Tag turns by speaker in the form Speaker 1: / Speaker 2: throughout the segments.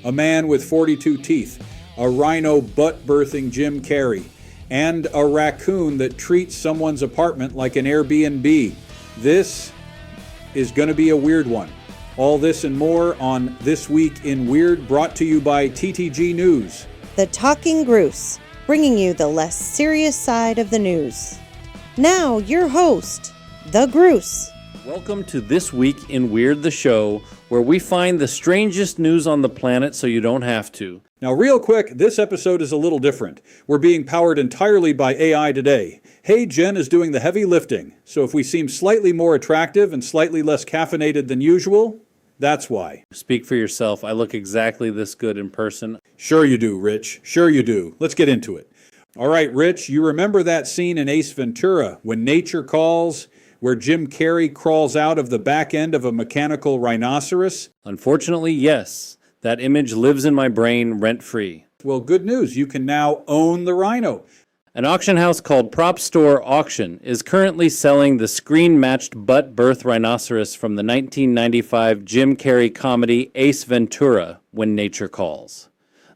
Speaker 1: a man with 42 teeth, a rhino butt-birthing Jim Carrey, and a raccoon that treats someone's apartment like an Airbnb. This is going to be a weird one. All this and more on This Week in Weird, brought to you by TTG News.
Speaker 2: The Talking Gruse, bringing you the less serious side of the news. Now, your host, the Gruse.
Speaker 3: Welcome to This Week in Weird, the show, where we find the strangest news on the planet so you don't have to.
Speaker 1: Now, real quick, this episode is a little different. We're being powered entirely by AI today. HeyGen is doing the heavy lifting, so if we seem slightly more attractive and slightly less caffeinated than usual, that's why.
Speaker 3: Speak for yourself. I look exactly this good in person.
Speaker 1: Sure you do, Rich. Sure you do. Let's get into it. All right, Rich, you remember that scene in Ace Ventura, When Nature Calls, where Jim Carrey crawls out of the back end of a mechanical rhinoceros?
Speaker 3: Unfortunately, yes. That image lives in my brain rent-free.
Speaker 1: Well, good news. You can now own the rhino.
Speaker 3: An auction house called Prop Store Auction is currently selling the screen-matched butt-birth rhinoceros from the 1995 Jim Carrey comedy Ace Ventura, When Nature Calls.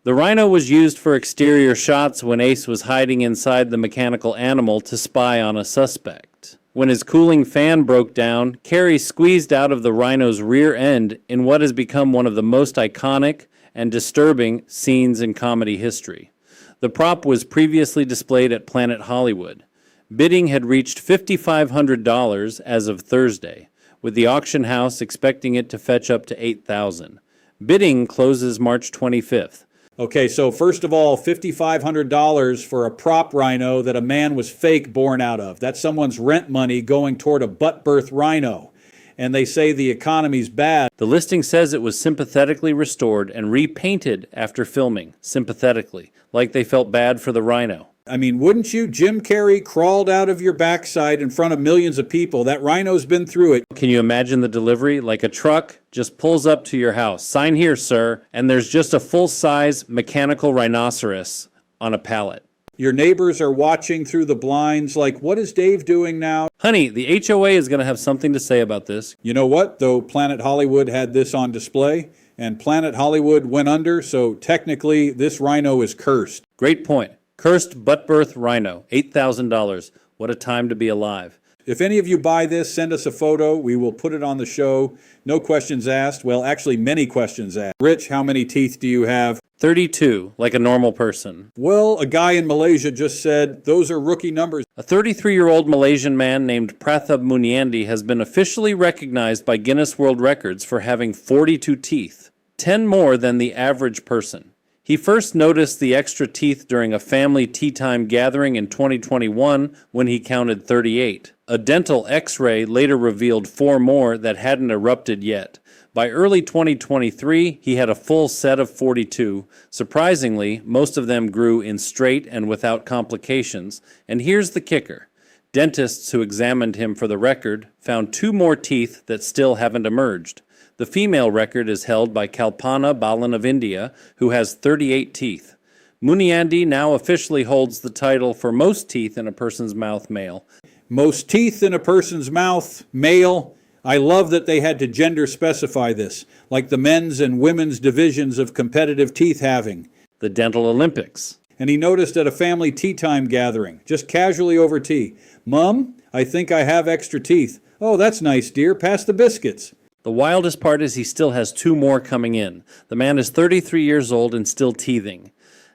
Speaker 3: The rhino was used for exterior shots when Ace was hiding inside the mechanical animal to spy on a suspect. When his cooling fan broke down, Carrey squeezed out of the rhino's rear end in what has become one of the most iconic and disturbing scenes in comedy history. The prop was previously displayed at Planet Hollywood. Bidding had reached $5,500 as of Thursday, with the auction house expecting it to fetch up to $8,000. Bidding closes March 25th.
Speaker 1: Okay, so first of all, $5,500 for a prop rhino that a man was fake born out of. That's someone's rent money going toward a butt-birth rhino. And they say the economy's bad.
Speaker 3: The listing says it was sympathetically restored and repainted after filming, sympathetically, like they felt bad for the rhino.
Speaker 1: I mean, wouldn't you? Jim Carrey crawled out of your backside in front of millions of people. That rhino's been through it.
Speaker 3: Can you imagine the delivery? Like a truck just pulls up to your house. Sign here, sir. And there's just a full-size mechanical rhinoceros on a pallet.
Speaker 1: Your neighbors are watching through the blinds like, what is Dave doing now?
Speaker 3: Honey, the HOA is going to have something to say about this.
Speaker 1: You know what, though? Planet Hollywood had this on display, and Planet Hollywood went under, so technically this rhino is cursed.
Speaker 3: Great point. Cursed butt-birth rhino, $8,000. What a time to be alive.
Speaker 1: If any of you buy this, send us a photo. We will put it on the show. No questions asked. Well, actually, many questions asked. Rich, how many teeth do you have?
Speaker 3: 32, like a normal person.
Speaker 1: Well, a guy in Malaysia just said those are rookie numbers.
Speaker 3: A 33-year-old Malaysian man named Prathab Muniandi has been officially recognized by Guinness World Records for having 42 teeth, 10 more than the average person. He first noticed the extra teeth during a family tea time gathering in 2021 when he counted 38. A dental x-ray later revealed 4 more that hadn't erupted yet. By early 2023, he had a full set of 42. Surprisingly, most of them grew in straight and without complications. And here's the kicker. Dentists who examined him for the record found 2 more teeth that still haven't emerged. The female record is held by Kalpana Balan of India, who has 38 teeth. Muniandi now officially holds the title for most teeth in a person's mouth male.
Speaker 1: Most teeth in a person's mouth male. I love that they had to gender specify this, like the men's and women's divisions of competitive teeth having.
Speaker 3: The Dental Olympics.
Speaker 1: And he noticed at a family tea time gathering, just casually over tea, "Mom, I think I have extra teeth." "Oh, that's nice, dear. Pass the biscuits."
Speaker 3: The wildest part is he still has 2 more coming in. The man is 33 years old and still teething.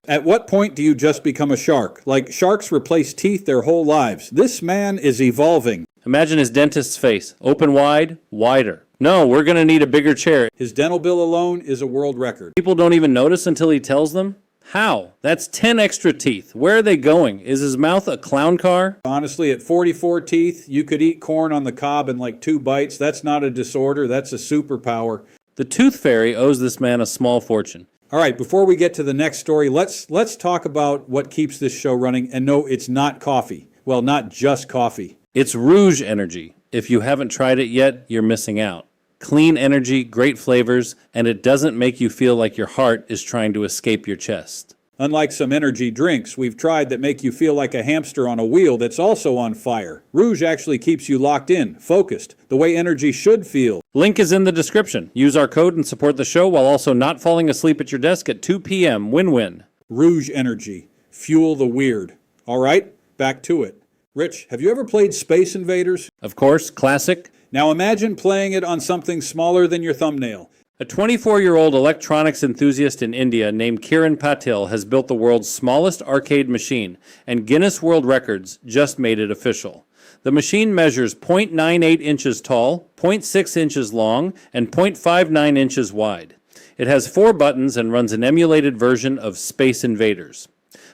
Speaker 1: At what point do you just become a shark? Like sharks replace teeth their whole lives. This man is evolving.
Speaker 3: Imagine his dentist's face. Open wide, wider. No, we're going to need a bigger chair.
Speaker 1: His dental bill alone is a world record.
Speaker 3: People don't even notice until he tells them? How? That's 10 extra teeth. Where are they going? Is his mouth a clown car?
Speaker 1: Honestly, at 44 teeth, you could eat corn on the cob in like 2 bites. That's not a disorder. That's a superpower.
Speaker 3: The tooth fairy owes this man a small fortune.
Speaker 1: All right, before we get to the next story, let's talk about what keeps this show running. And no, it's not coffee. Well, not just coffee.
Speaker 3: It's Rouge Energy. If you haven't tried it yet, you're missing out. Clean energy, great flavors, and it doesn't make you feel like your heart is trying to escape your chest.
Speaker 1: Unlike some energy drinks we've tried that make you feel like a hamster on a wheel that's also on fire, Rouge actually keeps you locked in, focused, the way energy should feel.
Speaker 3: Link is in the description. Use our code and support the show while also not falling asleep at your desk at 2 p.m. Win-win.
Speaker 1: Rouge Energy. Fuel the weird. All right, back to it. Rich, have you ever played Space Invaders?
Speaker 3: Of course, classic.
Speaker 1: Now imagine playing it on something smaller than your thumbnail.
Speaker 3: A 24-year-old electronics enthusiast in India named Kiran Patil has built the world's smallest arcade machine, and Guinness World Records just made it official. The machine measures 0.98 inches tall, 0.6 inches long, and 0.59 inches wide. It has 4 buttons and runs an emulated version of Space Invaders.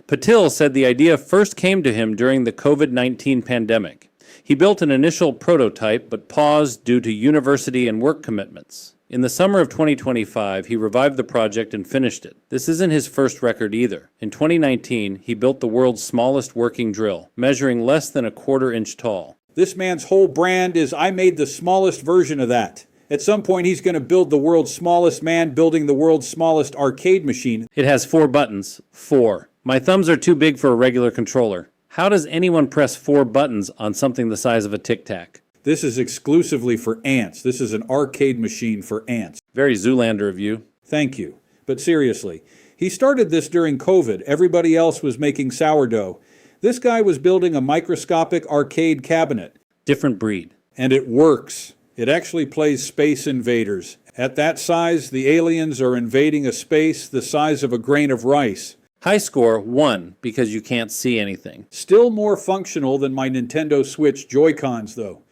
Speaker 3: Patil said the idea first came to him during the COVID-19 pandemic. He built an initial prototype but paused due to university and work commitments. In the summer of 2025, he revived the project and finished it. This isn't his first record either. In 2019, he built the world's smallest working drill, measuring less than a 1/4 inch tall.
Speaker 1: This man's whole brand is, I made the smallest version of that. At some point, he's going to build the world's smallest man building the world's smallest arcade machine.
Speaker 3: It has 4 buttons. 4. My thumbs are too big for a regular controller. How does anyone press 4 buttons on something the size of a Tic Tac?
Speaker 1: This is exclusively for ants. This is an arcade machine for ants.
Speaker 3: Very Zoolander of you.
Speaker 1: Thank you. But seriously, he started this during COVID. Everybody else was making sourdough. This guy was building a microscopic arcade cabinet.
Speaker 3: Different breed.
Speaker 1: And it works. It actually plays Space Invaders. At that size, the aliens are invading a space the size of a grain of rice.
Speaker 3: High score, 1, because you can't see anything.
Speaker 1: Still more functional than my Nintendo Switch Joy-Cons, though.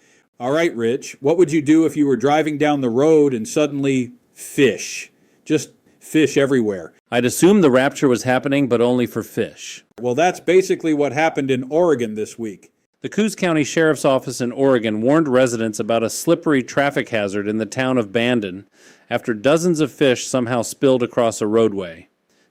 Speaker 1: All right, Rich, what would you do if you were driving down the road and suddenly fish? Just fish everywhere.
Speaker 3: I'd assume the rapture was happening, but only for fish.
Speaker 1: Well, that's basically what happened in Oregon this week.
Speaker 3: The Coos County Sheriff's Office in Oregon warned residents about a slippery traffic hazard in the town of Bandon after dozens of fish somehow spilled across a roadway.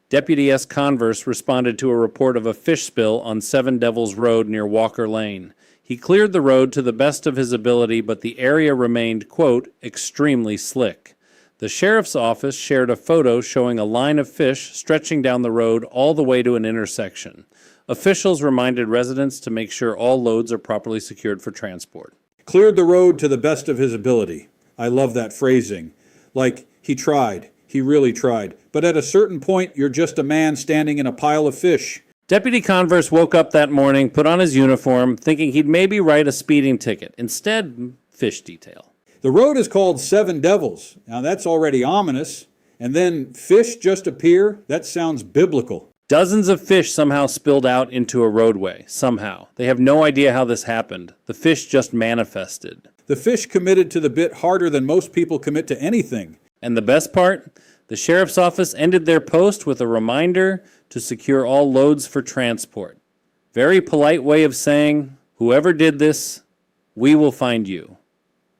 Speaker 3: Deputy S. Converse responded to a report of a fish spill on Seven Devils Road near Walker Lane. He cleared the road to the best of his ability, but the area remained, quote, extremely slick. The sheriff's office shared a photo showing a line of fish stretching down the road all the way to an intersection. Officials reminded residents to make sure all loads are properly secured for transport.
Speaker 1: Cleared the road to the best of his ability. I love that phrasing. Like, he tried. He really tried. But at a certain point, you're just a man standing in a pile of fish.
Speaker 3: Deputy Converse woke up that morning, put on his uniform, thinking he'd maybe write a speeding ticket. Instead, fish detail.
Speaker 1: The road is called Seven Devils. Now that's already ominous. And then fish just appear? That sounds biblical.
Speaker 3: Dozens of fish somehow spilled out into a roadway. Somehow. They have no idea how this happened. The fish just manifested.
Speaker 1: The fish committed to the bit harder than most people commit to anything.
Speaker 3: And the best part? The sheriff's office ended their post with a reminder to secure all loads for transport. Very polite way of saying, whoever did this, we will find you.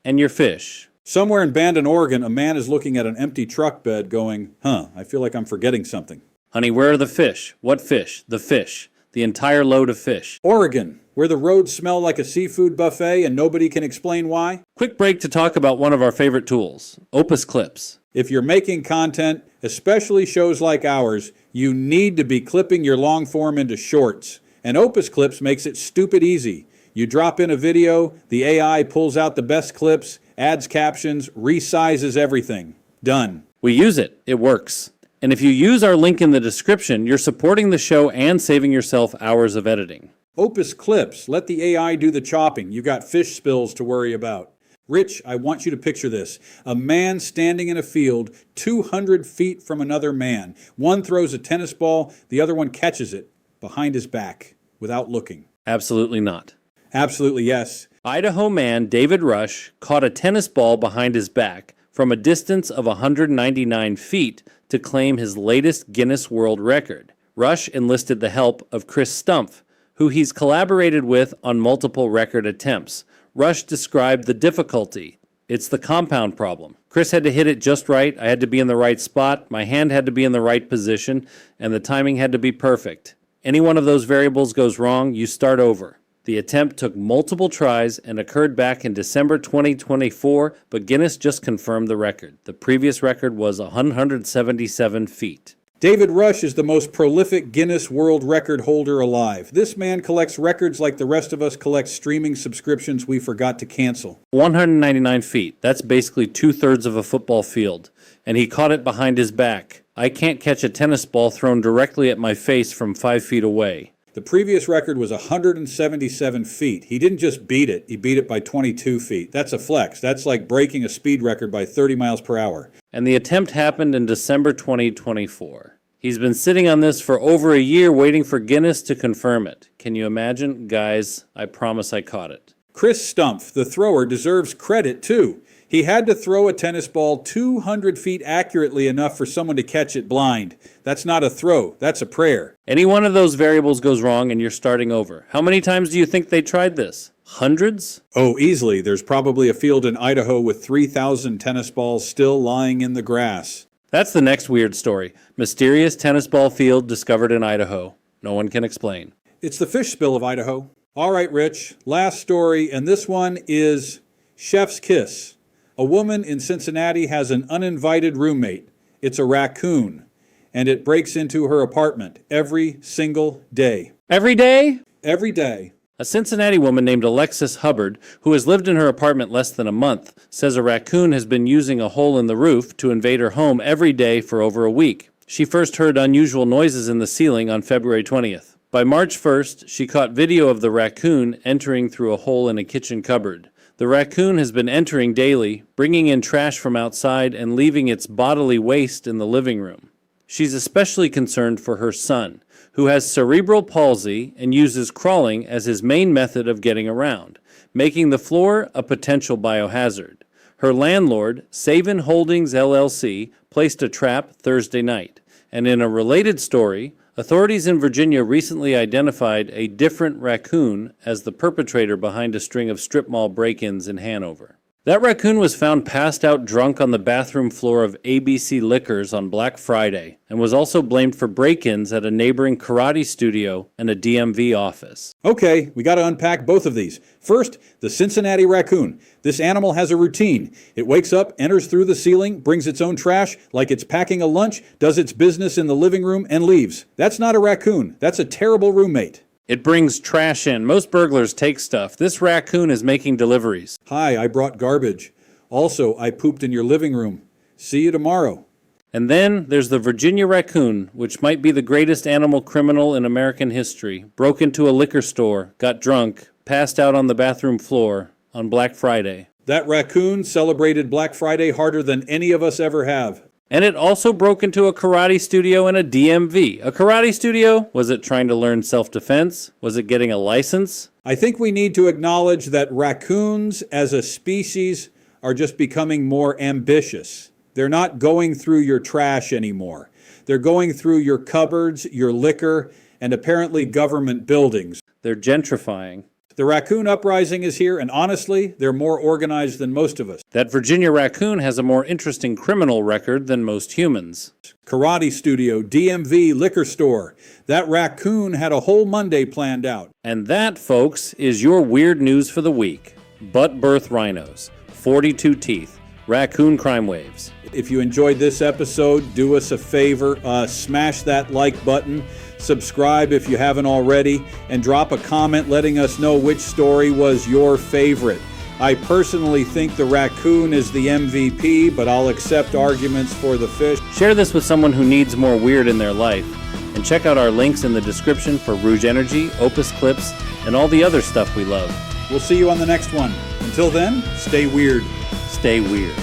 Speaker 3: And your fish.
Speaker 1: Somewhere in Bandon, Oregon, a man is looking at an empty truck bed going, I feel like I'm forgetting something.
Speaker 3: Honey, where are the fish? What fish? The fish. The entire load of fish.
Speaker 1: Oregon, where the roads smell like a seafood buffet and nobody can explain why.
Speaker 3: Quick break to talk about one of our favorite tools, Opus Clips.
Speaker 1: If you're making content, especially shows like ours, you need to be clipping your long form into shorts. And Opus Clips makes it stupid easy. You drop in a video, the AI pulls out the best clips, adds captions, resizes everything. Done.
Speaker 3: We use it. It works. And if you use our link in the description, you're supporting the show and saving yourself hours of editing.
Speaker 1: Opus Clips. Let the AI do the chopping. You've got fish spills to worry about. Rich, I want you to picture this. A man standing in a field 200 feet from another man. One throws a tennis ball, the other one catches it behind his back without looking.
Speaker 3: Absolutely not.
Speaker 1: Absolutely yes.
Speaker 3: Idaho man David Rush caught a tennis ball behind his back from a distance of 199 feet to claim his latest Guinness World Record. Rush enlisted the help of Chris Stumpf, who he's collaborated with on multiple record attempts. Rush described the difficulty. It's the compound problem. Chris had to hit it just right. I had to be in the right spot. My hand had to be in the right position, and the timing had to be perfect. Any one of those variables goes wrong, you start over. The attempt took multiple tries and occurred back in December 2024, but Guinness just confirmed the record. The previous record was 177 feet.
Speaker 1: David Rush is the most prolific Guinness World Record holder alive. This man collects records like the rest of us collect streaming subscriptions we forgot to cancel.
Speaker 3: 199 feet. That's basically 2/3 of a football field. And he caught it behind his back. I can't catch a tennis ball thrown directly at my face from 5 feet away.
Speaker 1: The previous record was 177 feet. He didn't just beat it, he beat it by 22 feet. That's a flex. That's like breaking a speed record by 30 miles per hour.
Speaker 3: And the attempt happened in December 2024. He's been sitting on this for over a year waiting for Guinness to confirm it. Can you imagine? Guys, I promise I caught it.
Speaker 1: Chris Stumpf, the thrower, deserves credit too. He had to throw a tennis ball 200 feet accurately enough for someone to catch it blind. That's not a throw, that's a prayer.
Speaker 3: Any one of those variables goes wrong and you're starting over. How many times do you think they tried this? Hundreds?
Speaker 1: Oh, easily. There's probably a field in Idaho with 3,000 tennis balls still lying in the grass.
Speaker 3: That's the next weird story. Mysterious tennis ball field discovered in Idaho. No one can explain.
Speaker 1: It's the fish spill of Idaho. All right, Rich, last story, and this one is Chef's Kiss. A woman in Cincinnati has an uninvited roommate. It's a raccoon, and it breaks into her apartment every single day.
Speaker 3: Every day?
Speaker 1: Every day.
Speaker 3: A Cincinnati woman named Alexis Hubbard, who has lived in her apartment less than a month, says a raccoon has been using a hole in the roof to invade her home every day for over a week. She first heard unusual noises in the ceiling on February 20th. By March 1st, she caught video of the raccoon entering through a hole in a kitchen cupboard. The raccoon has been entering daily, bringing in trash from outside and leaving its bodily waste in the living room. She's especially concerned for her son, who has cerebral palsy and uses crawling as his main method of getting around, making the floor a potential biohazard. Her landlord, Savin Holdings LLC, placed a trap Thursday night. And in a related story, authorities in Virginia recently identified a different raccoon as the perpetrator behind a string of strip mall break-ins in Hanover. That raccoon was found passed out drunk on the bathroom floor of ABC Liquors on Black Friday and was also blamed for break-ins at a neighboring karate studio and a DMV office.
Speaker 1: Okay, we got to unpack both of these. First, the Cincinnati raccoon. This animal has a routine. It wakes up, enters through the ceiling, brings its own trash like it's packing a lunch, does its business in the living room, and leaves. That's not a raccoon. That's a terrible roommate.
Speaker 3: It brings trash in. Most burglars take stuff. This raccoon is making deliveries.
Speaker 1: Hi, I brought garbage. Also, I pooped in your living room. See you tomorrow.
Speaker 3: And then there's the Virginia raccoon, which might be the greatest animal criminal in American history. Broke into a liquor store, got drunk, passed out on the bathroom floor on Black Friday.
Speaker 1: That raccoon celebrated Black Friday harder than any of us ever have.
Speaker 3: And it also broke into a karate studio and a DMV. A karate studio? Was it trying to learn self-defense? Was it getting a license?
Speaker 1: I think we need to acknowledge that raccoons as a species are just becoming more ambitious. They're not going through your trash anymore. They're going through your cupboards, your liquor, and apparently government buildings.
Speaker 3: They're gentrifying.
Speaker 1: The raccoon uprising is here, and honestly, they're more organized than most of us.
Speaker 3: That Virginia raccoon has a more interesting criminal record than most humans.
Speaker 1: Karate studio, DMV, liquor store. That raccoon had a whole Monday planned out.
Speaker 3: And that, folks, is your weird news for the week. Butt birth rhinos, 42 teeth, raccoon crime waves.
Speaker 1: If you enjoyed this episode, do us a favor, smash that like button. Subscribe if you haven't already, and drop a comment letting us know which story was your favorite. I personally think the raccoon is the MVP, but I'll accept arguments for the fish.
Speaker 3: Share this with someone who needs more weird in their life. And check out our links in the description for Rouge Energy, Opus Clips, and all the other stuff we love.
Speaker 1: We'll see you on the next one. Until then, stay weird.
Speaker 3: Stay weird.